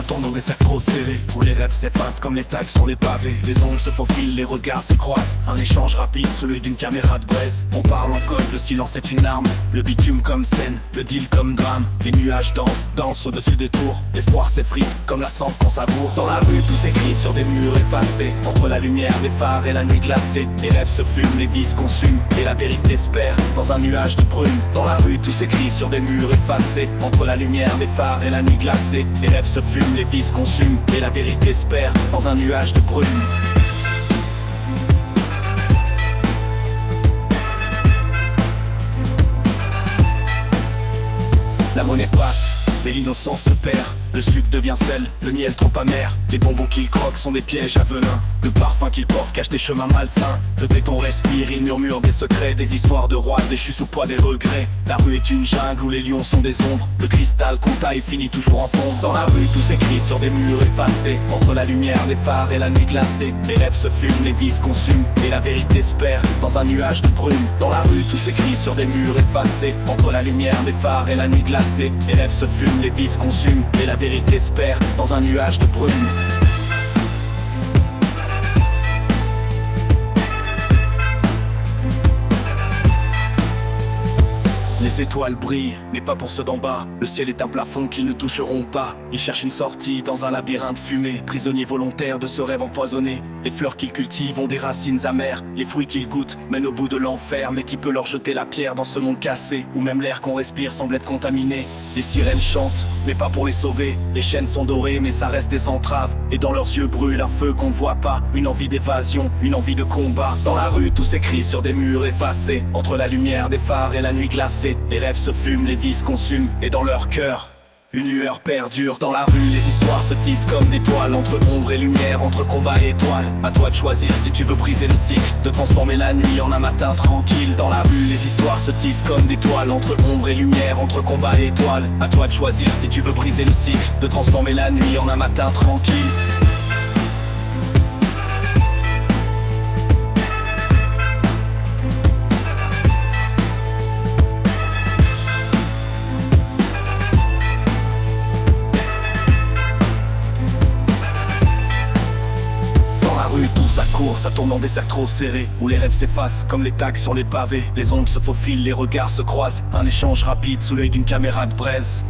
tourne dans des cercles trop serrés, où les rêves s'effacent comme les tags sur les pavés. Les ombres se faufilent, les regards se croisent. Un échange rapide, celui d'une caméra de braise. On parle en code, le silence est une arme. Le bitume comme scène, le deal comme drame. Les nuages dansent au-dessus des tours. L'espoir s'effrite comme la cendre qu'on savoure. Dans la rue, tout s'écrit sur des murs effacés. Entre la lumière des phares et la nuit glacée. Les rêves se fument, les vies se consument. Et la vérité se perd dans un nuage de brume. Dans la rue, tout s'écrit sur des murs effacés. Entre la lumière des phares et la nuit glacée. Les rêves se fument, les vies se consument. Et la vérité se perd dans un nuage de brume. La monnaie passe, mais l'innocence se perd. Le sucre devient sel, le miel trop amer. Les bonbons qu'il croque sont des pièges à venin. Le parfum qu'il porte cache des chemins malsains. Le béton respire, il murmure des secrets. Des histoires de rois déchus sous poids des regrets. La rue est une jungle où les lions sont des ombres. Le cristal qu'on taille finit toujours en tombe. Dans la rue tout s'écrit sur des murs effacés. Entre la lumière des phares et la nuit glacée. Les rêves se fument, les vies se consument. Et la vérité se perd dans un nuage de brume. Dans la rue tout s'écrit sur des murs effacés. Entre la lumière des phares et la nuit glacée. Les rêves se fument, les vies se consument. Et la vérité se perd dans un nuage de brume. Les étoiles brillent, mais pas pour ceux d'en bas. Le ciel est un plafond qu'ils ne toucheront pas. Ils cherchent une sortie dans un labyrinthe fumé. Prisonniers volontaires de ce rêve empoisonné. Les fleurs qu'ils cultivent ont des racines amères. Les fruits qu'ils goûtent mènent au bout de l'enfer. Mais qui peut leur jeter la pierre dans ce monde cassé, où même l'air qu'on respire semble être contaminé. Les sirènes chantent, mais pas pour les sauver. Les chaînes sont dorées, mais ça reste des entraves. Et dans leurs yeux brûle un feu qu'on ne voit pas. Une envie d'évasion, une envie de combat. Dans la rue tout s'écrit sur des murs effacés. Entre la lumière des phares et la nuit glacée. Les rêves se fument, les vies se consument. Et dans leur cœur, une lueur perdure. Dans la rue, les histoires se tissent comme des toiles. Entre ombre et lumière, entre combat et étoile. À toi de choisir si tu veux briser le cycle, de transformer la nuit en un matin tranquille. Dans la rue, les histoires se tissent comme des toiles. Entre ombre et lumière, entre combat et étoile. À toi de choisir si tu veux briser le cycle, de transformer la nuit en un matin tranquille. Ça tourne dans des cercles trop serrés, où les rêves s'effacent comme les tags sur les pavés. Les ombres se faufilent, les regards se croisent. Un échange rapide sous l'œil d'une caméra de braise.